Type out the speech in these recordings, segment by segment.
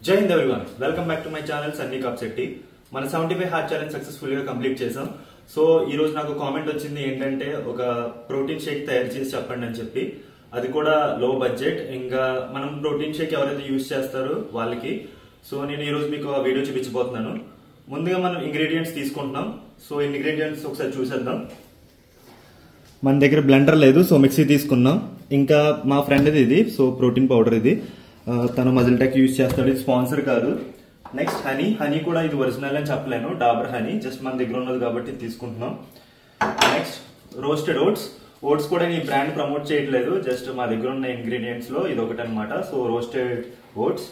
జై Hind everyone, welcome back to my channel Sunny Kapsetti. మన 75 hard challenge successful గా కంప్లీట్ చేసాం. సో ఈ రోజు నాకు కామెంట్ వచ్చింది ఏంటంటే ఒక ప్రోటీన్ షేక్ తయారు చేసి చెప్పండి అని చెప్పి. అది కూడా లో బడ్జెట్. ఇంకా మనం ప్రోటీన్ షేక్ ఎవరైతే యూజ్ చేస్తారో వాళ్ళకి. సో నేను ఈ రోజు మీకు ఆ వీడియో చూపించబోతున్నాను. ముందుగా మనం ఇంగ్రీడియంట్స్ తీసుకుంటున్నాం. సో ఇంగ్రీడియంట్స్ ఒకసారి చూసేద్దాం. మన దగ్గర బ్లెండర్ లేదు, సో మిక్సీ తీసుకున్నాం. ఇంకా మా ఫ్రెండ్ ఇది, సో ప్రోటీన్ పౌడర్ ఇది. తను మజిల్ టెక్ యూజ్ చేస్తాడు, ఇది స్పాన్సర్ కాదు. నెక్స్ట్ హనీ కూడా ఇది ఒరిజినల్ అని చెప్పలేను, డాబర్ హనీ, జస్ట్ మన దగ్గర ఉన్నది కాబట్టి తీసుకుంటున్నాం. నెక్స్ట్ రోస్టెడ్ ఓట్స్ కూడా ఈ బ్రాండ్ ప్రమోట్ చేయట్లేదు, జస్ట్ మా దగ్గర ఉన్న ఇంగ్రీడియంట్స్ లో ఇది ఒకటి అనమాట. So roasted oats.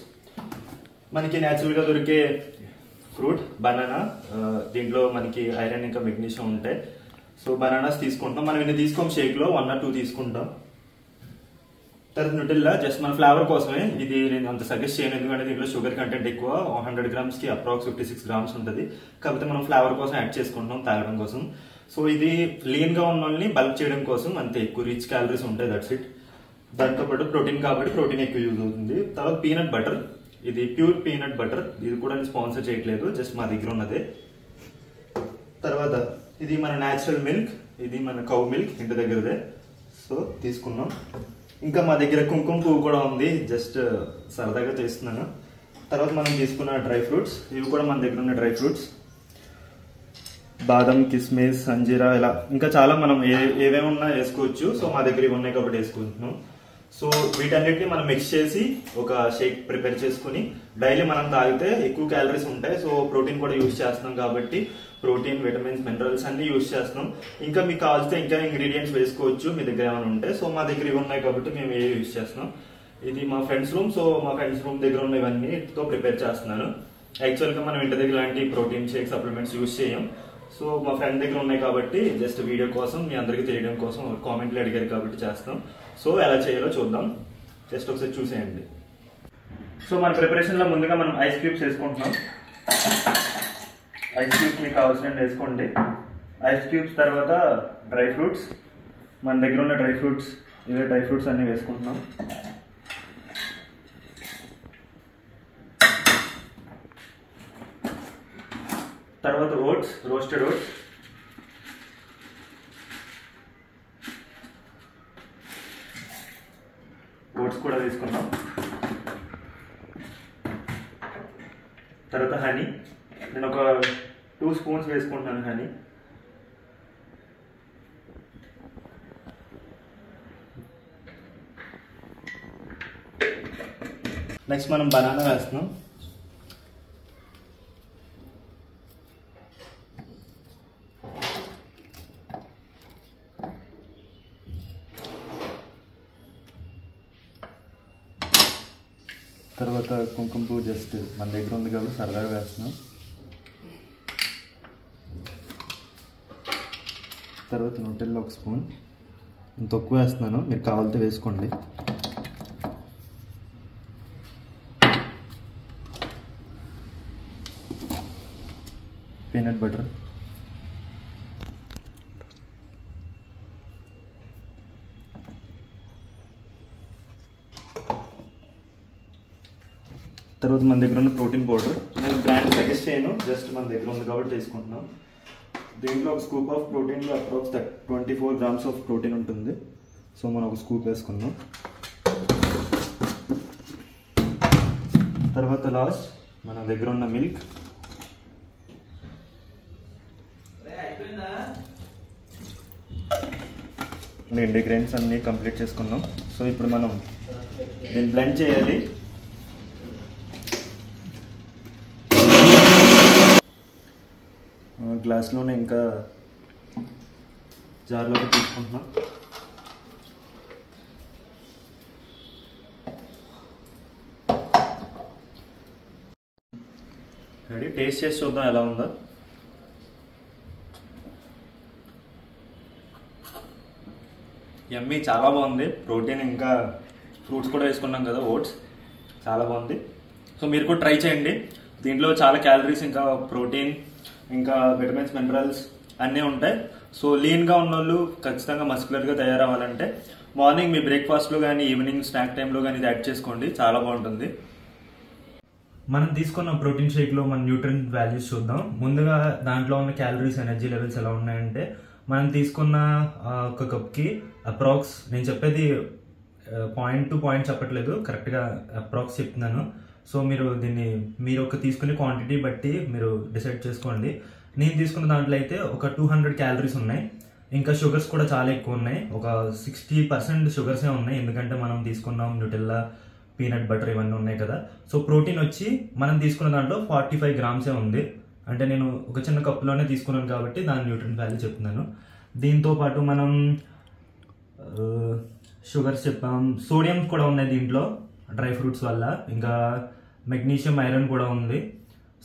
మనకి న్యాచురల్ గా దొరికే ఫ్రూట్ బనానా, దీంట్లో మనకి ఐరన్ ఇంకా మెగ్నీషియం ఉంటాయి. సో బనానాస్ తీసుకుంటాం. మనం ఇన్ని తీసుకోం, షేక్ లో 1 or 2 తీసుకుంటాం. తర్వాత న్యూటెల్లా జస్ట్ మన ఫ్లేవర్ కోసమే. ఇది నేను అంత సజెస్ట్ చేయను, ఎందుకంటే దీంట్లో షుగర్ కంటెంట్ ఎక్కువ. 100 grams కి అప్రాక్స్ 56 grams ఉంటుంది. కాకపోతే మనం ఫ్లేవర్ కోసం యాడ్ చేసుకుంటాం, తాగడం కోసం. సో ఇది లీన్ గా ఉన్న వాళ్ళని బల్క్ చేయడం కోసం, అంతే. ఎక్కువ రిచ్ క్యాలరీస్ ఉంటాయి, దట్స్ ఇట్. దాంతో పాటు ప్రోటీన్ కాబట్టి ప్రోటీన్ ఎక్కువ యూజ్ అవుతుంది. తర్వాత పీనట్ బటర్, ఇది ప్యూర్ పీనట్ బటర్. ఇది కూడా నేను స్పాన్సర్ చేయట్లేదు, జస్ట్ మా దగ్గర ఉన్నదే. తర్వాత ఇది మన న్యాచురల్ మిల్క్, ఇది మన కౌ మిల్క్ ఇంటి దగ్గరదే. సో తీసుకున్నాం. ఇంకా మా దగ్గర కుంకుమ పువ్వు కూడా ఉంది, జస్ట్ సరదాగా చేస్తున్నాను. తర్వాత మనం తీసుకున్న డ్రై ఫ్రూట్స్, ఇవి కూడా మన దగ్గర ఉన్న డ్రై ఫ్రూట్స్. బాదం, కిస్మిస్, అంజీరా, ఇలా ఇంకా చాలా మనం ఏవేమి ఉన్నా వేసుకోవచ్చు. సో మా దగ్గర ఇవి ఉన్నాయి కాబట్టి వేసుకుంటున్నాం. సో వీటన్నిటిని మనం మిక్స్ చేసి ఒక షేక్ ప్రిపేర్ చేసుకుని డైలీ మనం తాగితే ఎక్కువ క్యాలరీస్ ఉంటాయి. సో ప్రోటీన్ కూడా యూజ్ చేస్తున్నాం కాబట్టి ప్రోటీన్, విటమిన్స్, మినరల్స్ అన్ని యూజ్ చేస్తున్నాం. ఇంకా మీకు కావాల్సిన ఇంకా ఇంగ్రీడియంట్స్ వేసుకోవచ్చు మీ దగ్గర ఏమైనా ఉంటే. సో మా దగ్గర ఇవి ఉన్నాయి కాబట్టి మేము ఏ యూజ్ చేస్తున్నాం. ఇది మా ఫ్రెండ్స్ రూమ్. సో మా ఫ్రెండ్స్ రూమ్ దగ్గర ఉన్న ఇవన్నీతో ప్రిపేర్ చేస్తున్నాను. యాక్చువల్ గా మనం ఇంటి దగ్గర లాంటి ప్రోటీన్ షేక్ సప్లిమెంట్స్ యూజ్ చేయం. సో మా ఫ్రెండ్ దగ్గర ఉన్నాయి కాబట్టి జస్ట్ వీడియో కోసం, మీ అందరికీ తెలియడం కోసం కామెంట్లు అడిగారు కాబట్టి చేస్తాం. సో ఎలా చేయాలో చూద్దాం, జస్ట్ ఒకసారి చూసేయండి. సో మన ప్రిపరేషన్ లో ముందుగా మనం ఐస్ క్యూబ్స్ వేసుకుంటున్నాం. ఐస్ క్యూబ్స్ మీకు కావాల్సిన వేసుకోండి. ఐస్ క్యూబ్స్ తర్వాత డ్రై ఫ్రూట్స్, మన దగ్గర ఉన్న డ్రై ఫ్రూట్స్, ఇవే డ్రై ఫ్రూట్స్ అన్ని వేసుకుంటున్నాం. తర్వాత ఓట్స్, రోస్టెడ్ ఓట్స్. ఓట్స్ కూడా తీసుకున్నాం. తర్వాత హనీ, నేను ఒక 2 spoons వేసుకుంటున్నాను హనీ. నెక్స్ట్ మనం బనానా వేస్తున్నాం. తర్వాత కుంకుమ పువ్వు జస్ట్ మన దగ్గర ఉంది కాబట్టి సరదాగా వేస్తున్నాం. తర్వాత న్యూటెల్లా 1 spoon, నేను తక్కువ వేస్తున్నాను, మీరు కావాలితే వేసుకోండి. పీనట్ బటర్, తర్వాత మన దగ్గర ఉన్న ప్రోటీన్ పౌడర్. నేను బ్రాండ్ సజెస్ట్ చేయను, జస్ట్ మన దగ్గర ఉంది కాబట్టి తీసుకుంటున్నాం. దీంట్లో ఒక స్కూప్ ఆఫ్ ప్రోటీన్లో అప్రాక్స్ 24 grams ఆఫ్ ప్రోటీన్ ఉంటుంది. సో మనం ఒక స్కూప్ వేసుకున్నాం. తర్వాత లాస్ట్ మన దగ్గర ఉన్న మిల్క్. ఇంగ్రీడియంట్స్ అన్ని కంప్లీట్ చేసుకున్నాం. సో ఇప్పుడు మనం దీన్ని బ్లెండ్ చేయాలి. గ్లాస్లోనే ఇంకా జార్లోకి తీసుకుంటున్నాం. రెడీ, టేస్ట్ చేసి చూద్దాం ఎలా ఉందో. యమ్మీ, చాలా బాగుంది. ప్రోటీన్ ఇంకా ఫ్రూట్స్ కూడా వేసుకున్నాం కదా, ఓట్స్, చాలా బాగుంది. సో మీరు కూడా ట్రై చేయండి. దీంట్లో చాలా క్యాలరీస్, ఇంకా ప్రోటీన్, ఇంకా విటమిన్స్, మినరల్స్ అన్నీ ఉంటాయి. సో లీన్గా ఉన్న వాళ్ళు ఖచ్చితంగా మస్కులర్గా తయారవ్వాలంటే మార్నింగ్ మీ బ్రేక్ఫాస్ట్లో కానీ ఈవినింగ్ స్నాక్ టైంలో కానీ ఇది యాడ్ చేసుకోండి, చాలా బాగుంటుంది. మనం తీసుకున్న ప్రోటీన్ షేక్ లో మన న్యూట్రియంట్ వాల్యూస్ చూద్దాం. ముందుగా దాంట్లో ఉన్న క్యాలరీస్, ఎనర్జీ లెవెల్స్ ఎలా ఉన్నాయంటే, మనం తీసుకున్న ఒక కప్ కి అప్రాక్స్, నేను చెప్పేది పాయింట్ టు పాయింట్ చెప్పట్లేదు, కరెక్ట్ గా అప్రాక్స్ చెప్తున్నాను. సో మీరు ఒక తీసుకునే క్వాంటిటీ బట్టి మీరు డిసైడ్ చేసుకోండి. నేను తీసుకున్న దాంట్లో అయితే ఒక 200 క్యాలరీస్ ఉన్నాయి. ఇంకా షుగర్స్ కూడా చాలా ఎక్కువ ఉన్నాయి, ఒక 60% షుగర్సే ఉన్నాయి, ఎందుకంటే మనం తీసుకున్నాం న్యూటెల్లా, పీనట్ బటర్ ఇవన్నీ ఉన్నాయి కదా. సో ప్రోటీన్ వచ్చి మనం తీసుకున్న దాంట్లో 45 గ్రామ్సే ఉంది. అంటే నేను ఒక చిన్న కప్లోనే తీసుకున్నాను కాబట్టి దాని న్యూట్రియంట్ వాల్యూ చెప్తున్నాను. దీంతో పాటు మనం షుగర్స్ చెప్పాం, సోడియం కూడా ఉన్నాయి దీంట్లో డ్రై ఫ్రూట్స్ వల్ల, ఇంకా మెగ్నీషియం, ఐరన్ కూడా ఉంది.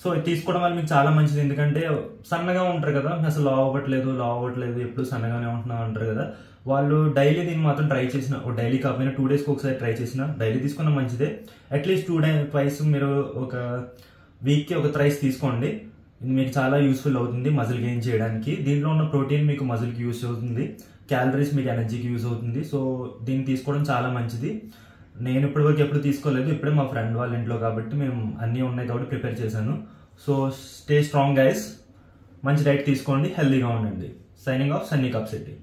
సో ఇది తీసుకోవడం వల్ల మీకు చాలా మంచిది, ఎందుకంటే సన్నగా ఉంటారు కదా, అసలు లావ్ అవ్వట్లేదు ఎప్పుడు సన్నగానే ఉంటున్నాం అంటారు కదా, వాళ్ళు డైలీ దీన్ని మాత్రం ట్రై చేసిన, డైలీ కాకపోయినా 2 డేస్కి ఒకసారి ట్రై చేసిన, డైలీ తీసుకున్న మంచిదే. అట్లీస్ట్ 2 డేస్ ట్వైస్ మీరు ఒక వీక్కి ఒక థ్రైస్ తీసుకోండి. ఇది మీకు చాలా యూస్ఫుల్ అవుతుంది మజిల్ గెయిన్ చేయడానికి. దీంట్లో ఉన్న ప్రోటీన్ మీకు మజిల్కి యూస్ అవుతుంది, క్యాలరీస్ మీకు ఎనర్జీకి యూస్ అవుతుంది. సో దీన్ని తీసుకోవడం చాలా మంచిది. నేను ఇప్పటివరకు ఎప్పుడు తీసుకోలేదు, ఇప్పుడే మా ఫ్రెండ్ వాళ్ళ ఇంట్లో కాబట్టి మేము అన్నీ ఉన్నాయి కాబట్టి ప్రిపేర్ చేశాను. సో స్టే స్ట్రాంగ్ గైస్, మంచి డైట్ తీసుకోండి, హెల్దీగా ఉండండి. Signing off, Sunny cup సెట్టి.